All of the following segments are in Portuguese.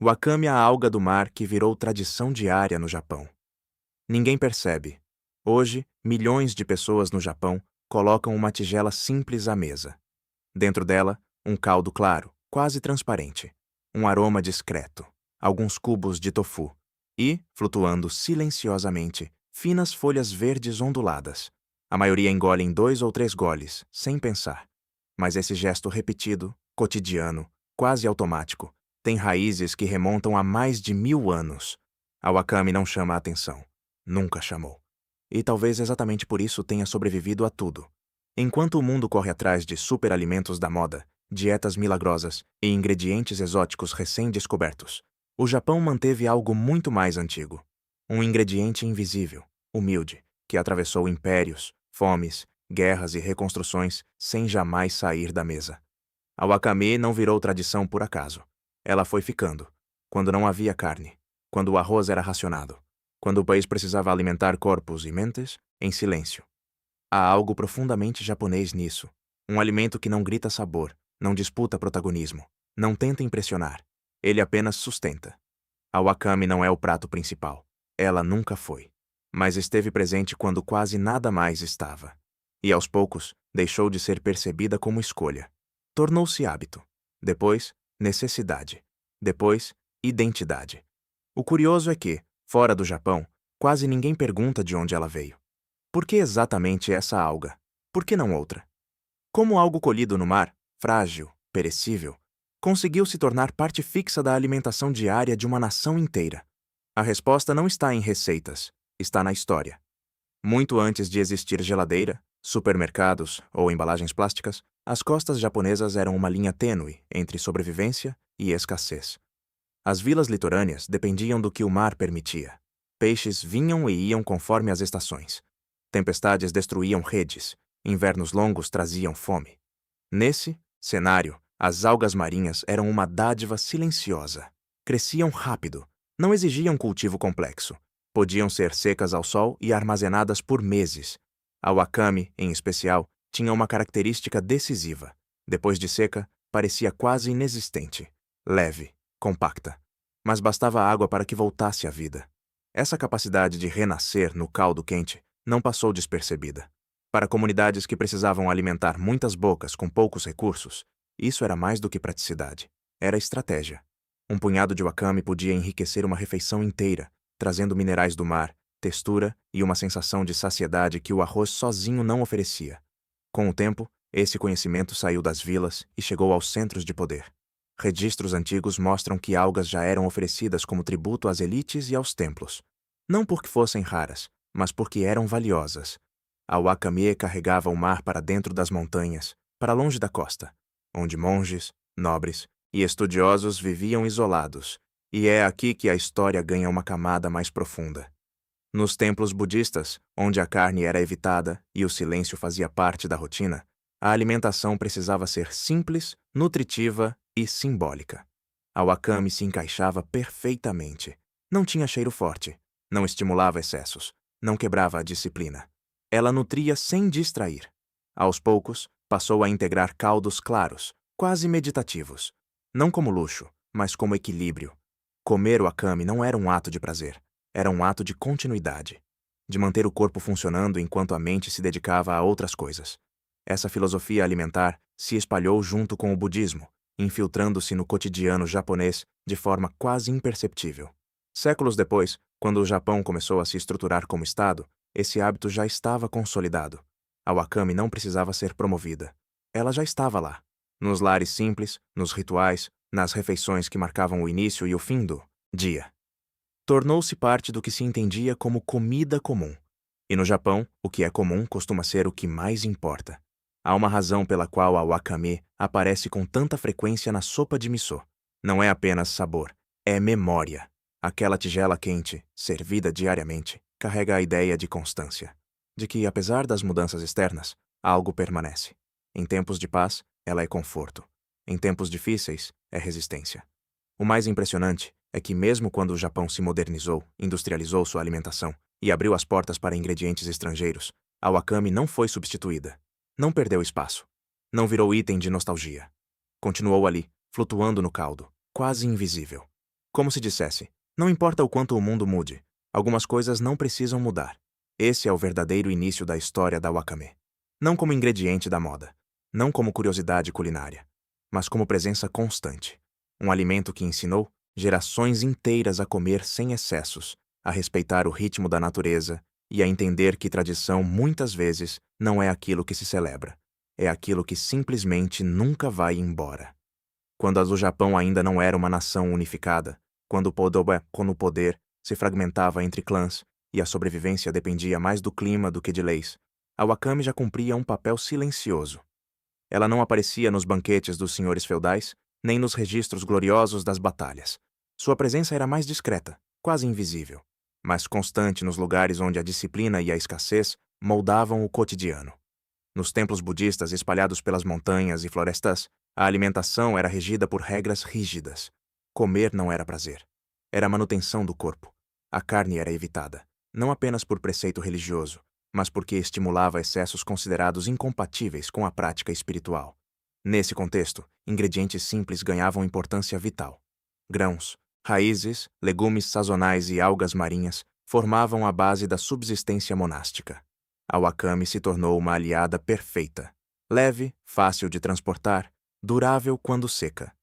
Wakame é a alga do mar que virou tradição diária no Japão. Ninguém percebe. Hoje, milhões de pessoas no Japão colocam uma tigela simples à mesa. Dentro dela, um caldo claro, quase transparente, um aroma discreto, alguns cubos de tofu e, flutuando silenciosamente, finas folhas verdes onduladas. A maioria engole em 2 ou 3 goles, sem pensar. Mas esse gesto repetido, cotidiano, quase automático, tem raízes que remontam a mais de 1000 anos. A Wakame não chama a atenção. Nunca chamou. E talvez exatamente por isso tenha sobrevivido a tudo. Enquanto o mundo corre atrás de superalimentos da moda, dietas milagrosas e ingredientes exóticos recém-descobertos, o Japão manteve algo muito mais antigo. Um ingrediente invisível, humilde, que atravessou impérios, fomes, guerras e reconstruções sem jamais sair da mesa. A wakame não virou tradição por acaso. Ela foi ficando, quando não havia carne, quando o arroz era racionado, quando o país precisava alimentar corpos e mentes em silêncio. Há algo profundamente japonês nisso. Um alimento que não grita sabor, não disputa protagonismo, não tenta impressionar. Ele apenas sustenta. A wakame não é o prato principal. Ela nunca foi. Mas esteve presente quando quase nada mais estava. E aos poucos, deixou de ser percebida como escolha. Tornou-se hábito. Depois, necessidade. Depois, identidade. O curioso é que, fora do Japão, quase ninguém pergunta de onde ela veio. Por que exatamente essa alga? Por que não outra? Como algo colhido no mar, frágil, perecível, conseguiu se tornar parte fixa da alimentação diária de uma nação inteira? A resposta não está em receitas, está na história. Muito antes de existir geladeira, supermercados ou embalagens plásticas, as costas japonesas eram uma linha tênue entre sobrevivência e escassez. As vilas litorâneas dependiam do que o mar permitia. Peixes vinham e iam conforme as estações. Tempestades destruíam redes, invernos longos traziam fome. Nesse cenário, as algas marinhas eram uma dádiva silenciosa. Cresciam rápido, não exigiam cultivo complexo. Podiam ser secas ao sol e armazenadas por meses. A wakame, em especial, tinha uma característica decisiva. Depois de seca, parecia quase inexistente. Leve, compacta. Mas bastava água para que voltasse à vida. Essa capacidade de renascer no caldo quente não passou despercebida. Para comunidades que precisavam alimentar muitas bocas com poucos recursos, isso era mais do que praticidade. Era estratégia. Um punhado de wakame podia enriquecer uma refeição inteira, trazendo minerais do mar, textura e uma sensação de saciedade que o arroz sozinho não oferecia. Com o tempo, esse conhecimento saiu das vilas e chegou aos centros de poder. Registros antigos mostram que algas já eram oferecidas como tributo às elites e aos templos. Não porque fossem raras, mas porque eram valiosas. A wakame carregava o mar para dentro das montanhas, para longe da costa, onde monges, nobres e estudiosos viviam isolados, e é aqui que a história ganha uma camada mais profunda. Nos templos budistas, onde a carne era evitada e o silêncio fazia parte da rotina, a alimentação precisava ser simples, nutritiva e simbólica. A wakame se encaixava perfeitamente. Não tinha cheiro forte, não estimulava excessos, não quebrava a disciplina. Ela nutria sem distrair. Aos poucos, passou a integrar caldos claros, quase meditativos. Não como luxo, mas como equilíbrio. Comer wakame não era um ato de prazer, era um ato de continuidade, de manter o corpo funcionando enquanto a mente se dedicava a outras coisas. Essa filosofia alimentar se espalhou junto com o budismo, infiltrando-se no cotidiano japonês de forma quase imperceptível. Séculos depois, quando o Japão começou a se estruturar como Estado, esse hábito já estava consolidado. A wakame não precisava ser promovida. Ela já estava lá, nos lares simples, nos rituais, nas refeições que marcavam o início e o fim do dia. Tornou-se parte do que se entendia como comida comum. E no Japão, o que é comum costuma ser o que mais importa. Há uma razão pela qual a wakame aparece com tanta frequência na sopa de miso. Não é apenas sabor, é memória. Aquela tigela quente, servida diariamente, carrega a ideia de constância, de que, apesar das mudanças externas, algo permanece. Em tempos de paz, ela é conforto. Em tempos difíceis, é resistência. O mais impressionante é que mesmo quando o Japão se modernizou, industrializou sua alimentação e abriu as portas para ingredientes estrangeiros, a wakame não foi substituída. Não perdeu espaço. Não virou item de nostalgia. Continuou ali, flutuando no caldo, quase invisível. Como se dissesse, não importa o quanto o mundo mude, algumas coisas não precisam mudar. Esse é o verdadeiro início da história da wakame. Não como ingrediente da moda, não como curiosidade culinária, mas como presença constante. Um alimento que ensinou gerações inteiras a comer sem excessos, a respeitar o ritmo da natureza e a entender que tradição muitas vezes não é aquilo que se celebra, é aquilo que simplesmente nunca vai embora. Quando o Japão ainda não era uma nação unificada, quando o poder se fragmentava entre clãs e a sobrevivência dependia mais do clima do que de leis, a wakame já cumpria um papel silencioso. Ela não aparecia nos banquetes dos senhores feudais, nem nos registros gloriosos das batalhas. Sua presença era mais discreta, quase invisível, mas constante nos lugares onde a disciplina e a escassez moldavam o cotidiano. Nos templos budistas espalhados pelas montanhas e florestas, a alimentação era regida por regras rígidas. Comer não era prazer. Era a manutenção do corpo. A carne era evitada, não apenas por preceito religioso, mas porque estimulava excessos considerados incompatíveis com a prática espiritual. Nesse contexto, ingredientes simples ganhavam importância vital. Grãos, raízes, legumes sazonais e algas marinhas formavam a base da subsistência monástica. A wakame se tornou uma aliada perfeita. Leve, fácil de transportar, durável quando seca.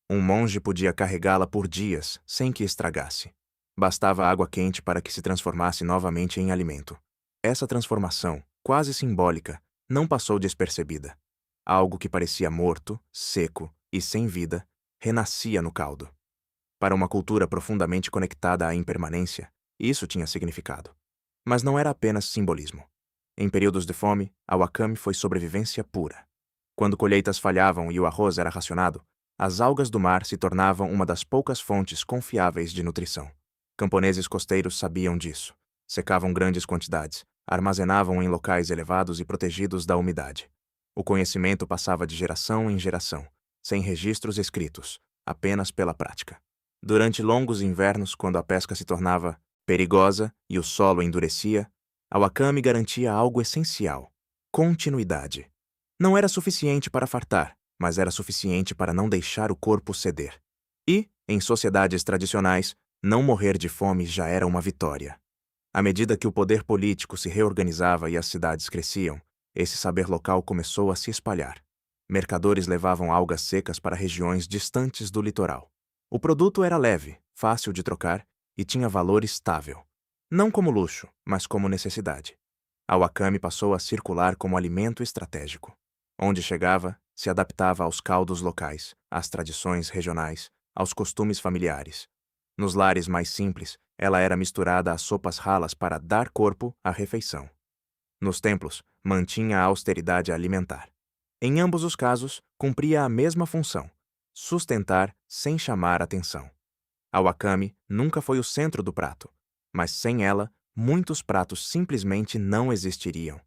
Um monge podia carregá-la por dias, sem que estragasse. Bastava água quente para que se transformasse novamente em alimento. Essa transformação, quase simbólica, não passou despercebida. Algo que parecia morto, seco e sem vida, renascia no caldo. Para uma cultura profundamente conectada à impermanência, isso tinha significado. Mas não era apenas simbolismo. Em períodos de fome, a wakame foi sobrevivência pura. Quando colheitas falhavam e o arroz era racionado, as algas do mar se tornavam uma das poucas fontes confiáveis de nutrição. Camponeses costeiros sabiam disso. Secavam grandes quantidades, armazenavam em locais elevados e protegidos da umidade. O conhecimento passava de geração em geração, sem registros escritos, apenas pela prática. Durante longos invernos, quando a pesca se tornava perigosa e o solo endurecia, a wakame garantia algo essencial: continuidade. Não era suficiente para fartar, mas era suficiente para não deixar o corpo ceder. E, em sociedades tradicionais, não morrer de fome já era uma vitória. À medida que o poder político se reorganizava e as cidades cresciam, esse saber local começou a se espalhar. Mercadores levavam algas secas para regiões distantes do litoral. O produto era leve, fácil de trocar e tinha valor estável. Não como luxo, mas como necessidade. A wakame passou a circular como alimento estratégico. Onde chegava, se adaptava aos caldos locais, às tradições regionais, aos costumes familiares. Nos lares mais simples, ela era misturada a sopas ralas para dar corpo à refeição. Nos templos, mantinha a austeridade alimentar. Em ambos os casos, cumpria a mesma função: sustentar sem chamar atenção. A wakame nunca foi o centro do prato, mas sem ela, muitos pratos simplesmente não existiriam.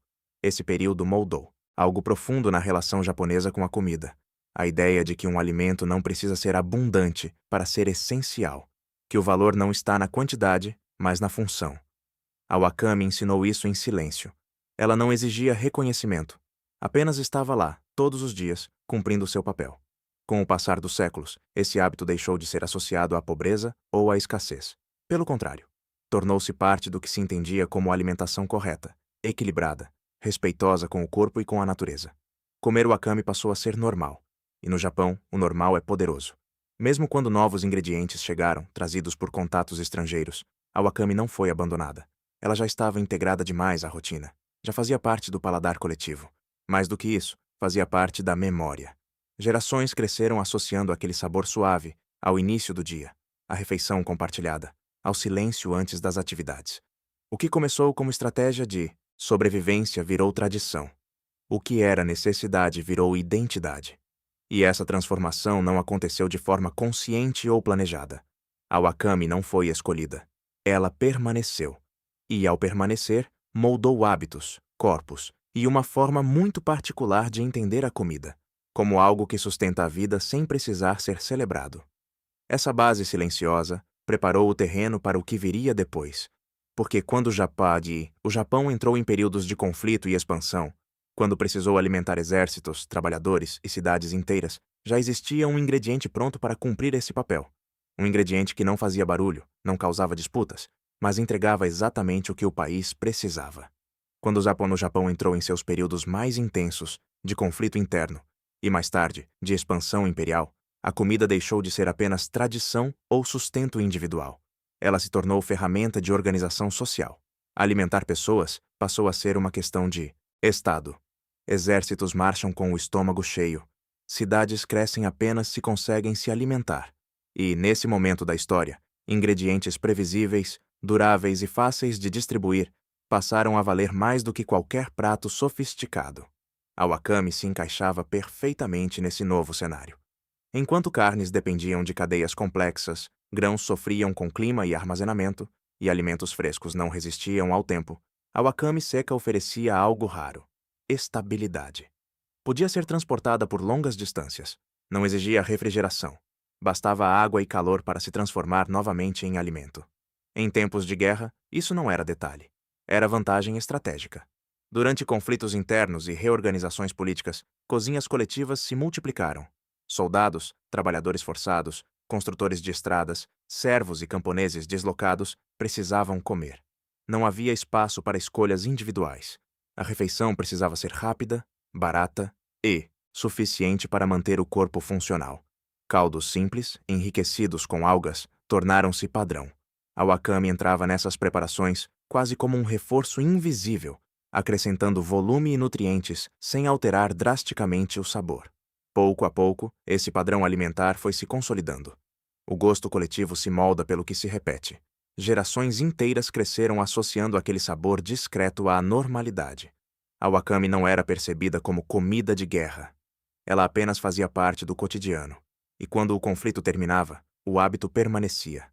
Esse período moldou algo profundo na relação japonesa com a comida. A ideia de que um alimento não precisa ser abundante para ser essencial, que o valor não está na quantidade, mas na função. A wakame ensinou isso em silêncio. Ela não exigia reconhecimento, apenas estava lá, todos os dias, cumprindo seu papel. Com o passar dos séculos, esse hábito deixou de ser associado à pobreza ou à escassez. Pelo contrário, tornou-se parte do que se entendia como alimentação correta, equilibrada, respeitosa com o corpo e com a natureza. Comer wakame passou a ser normal, e no Japão, o normal é poderoso. Mesmo quando novos ingredientes chegaram, trazidos por contatos estrangeiros, a wakame não foi abandonada. Ela já estava integrada demais à rotina. Já fazia parte do paladar coletivo. Mais do que isso, fazia parte da memória. Gerações cresceram associando aquele sabor suave ao início do dia, à refeição compartilhada, ao silêncio antes das atividades. O que começou como estratégia de sobrevivência virou tradição. O que era necessidade virou identidade. E essa transformação não aconteceu de forma consciente ou planejada. A wakame não foi escolhida. Ela permaneceu. E, ao permanecer, moldou hábitos, corpos e uma forma muito particular de entender a comida, como algo que sustenta a vida sem precisar ser celebrado. Essa base silenciosa preparou o terreno para o que viria depois, porque quando o Japão entrou em períodos de conflito e expansão, quando precisou alimentar exércitos, trabalhadores e cidades inteiras, já existia um ingrediente pronto para cumprir esse papel: Um ingrediente que não fazia barulho, não causava disputas, mas entregava exatamente o que o país precisava. Quando o Japão entrou em seus períodos mais intensos, de conflito interno, e mais tarde, de expansão imperial, a comida deixou de ser apenas tradição ou sustento individual. Ela se tornou ferramenta de organização social. Alimentar pessoas passou a ser uma questão de Estado. Exércitos marcham com o estômago cheio. Cidades crescem apenas se conseguem se alimentar. E, nesse momento da história, ingredientes previsíveis, duráveis e fáceis de distribuir passaram a valer mais do que qualquer prato sofisticado. A wakame se encaixava perfeitamente nesse novo cenário. Enquanto carnes dependiam de cadeias complexas, grãos sofriam com clima e armazenamento, e alimentos frescos não resistiam ao tempo, a wakame seca oferecia algo raro: estabilidade. Podia ser transportada por longas distâncias. Não exigia refrigeração. Bastava água e calor para se transformar novamente em alimento. Em tempos de guerra, isso não era detalhe. Era vantagem estratégica. Durante conflitos internos e reorganizações políticas, cozinhas coletivas se multiplicaram. Soldados, trabalhadores forçados, construtores de estradas, servos e camponeses deslocados precisavam comer. Não havia espaço para escolhas individuais. A refeição precisava ser rápida, barata e suficiente para manter o corpo funcional. Caldos simples, enriquecidos com algas, tornaram-se padrão. A wakame entrava nessas preparações quase como um reforço invisível, acrescentando volume e nutrientes sem alterar drasticamente o sabor. Pouco a pouco, esse padrão alimentar foi se consolidando. O gosto coletivo se molda pelo que se repete. Gerações inteiras cresceram associando aquele sabor discreto à normalidade. A wakame não era percebida como comida de guerra. Ela apenas fazia parte do cotidiano. E quando o conflito terminava, o hábito permanecia.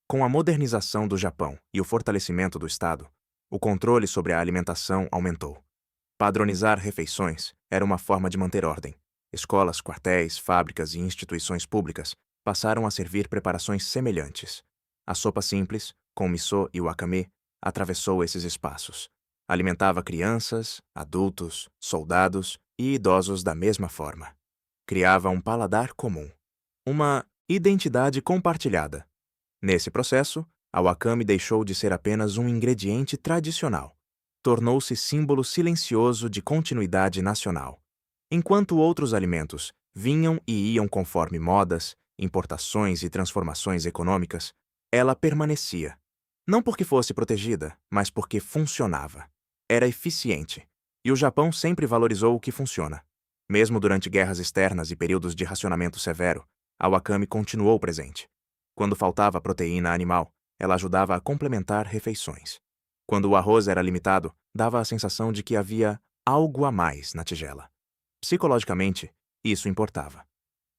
Com a modernização do Japão e o fortalecimento do Estado, o controle sobre a alimentação aumentou. Padronizar refeições era uma forma de manter ordem. Escolas, quartéis, fábricas e instituições públicas passaram a servir preparações semelhantes. A sopa simples, com miso e wakame, atravessou esses espaços. Alimentava crianças, adultos, soldados e idosos da mesma forma. Criava um paladar comum. Uma identidade compartilhada. Nesse processo, a wakame deixou de ser apenas um ingrediente tradicional. Tornou-se símbolo silencioso de continuidade nacional. Enquanto outros alimentos vinham e iam conforme modas, importações e transformações econômicas, ela permanecia. Não porque fosse protegida, mas porque funcionava. Era eficiente. E o Japão sempre valorizou o que funciona. Mesmo durante guerras externas e períodos de racionamento severo, a wakame continuou presente. Quando faltava proteína animal, ela ajudava a complementar refeições. Quando o arroz era limitado, dava a sensação de que havia algo a mais na tigela. Psicologicamente, isso importava.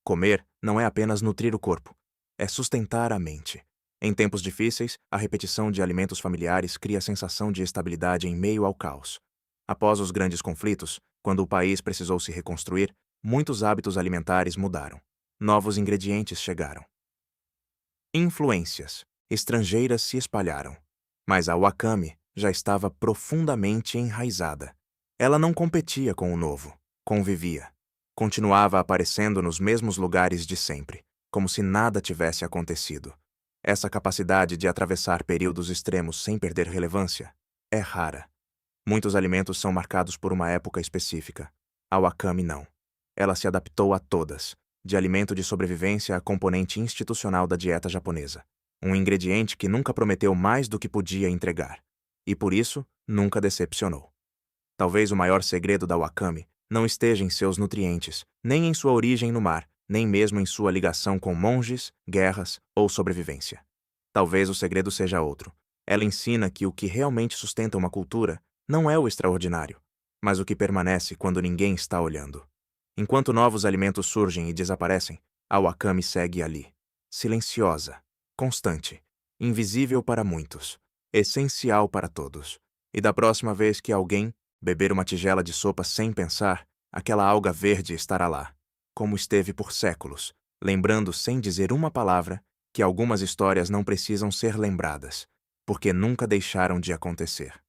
Comer não é apenas nutrir o corpo, é sustentar a mente. Em tempos difíceis, a repetição de alimentos familiares cria a sensação de estabilidade em meio ao caos. Após os grandes conflitos, quando o país precisou se reconstruir, muitos hábitos alimentares mudaram. Novos ingredientes chegaram. Influências estrangeiras se espalharam. Mas a wakame já estava profundamente enraizada. Ela não competia com o novo, convivia. Continuava aparecendo nos mesmos lugares de sempre, como se nada tivesse acontecido. Essa capacidade de atravessar períodos extremos sem perder relevância é rara. Muitos alimentos são marcados por uma época específica. A wakame não. Ela se adaptou a todas, de alimento de sobrevivência a componente institucional da dieta japonesa. Um ingrediente que nunca prometeu mais do que podia entregar. E por isso, nunca decepcionou. Talvez o maior segredo da wakame não esteja em seus nutrientes, nem em sua origem no mar, nem mesmo em sua ligação com monges, guerras ou sobrevivência. Talvez o segredo seja outro. Ela ensina que o que realmente sustenta uma cultura não é o extraordinário, mas o que permanece quando ninguém está olhando. Enquanto novos alimentos surgem e desaparecem, a wakame segue ali, silenciosa, constante, invisível para muitos, essencial para todos. E da próxima vez que alguém beber uma tigela de sopa sem pensar, aquela alga verde estará lá, como esteve por séculos, lembrando sem dizer uma palavra que algumas histórias não precisam ser lembradas, porque nunca deixaram de acontecer.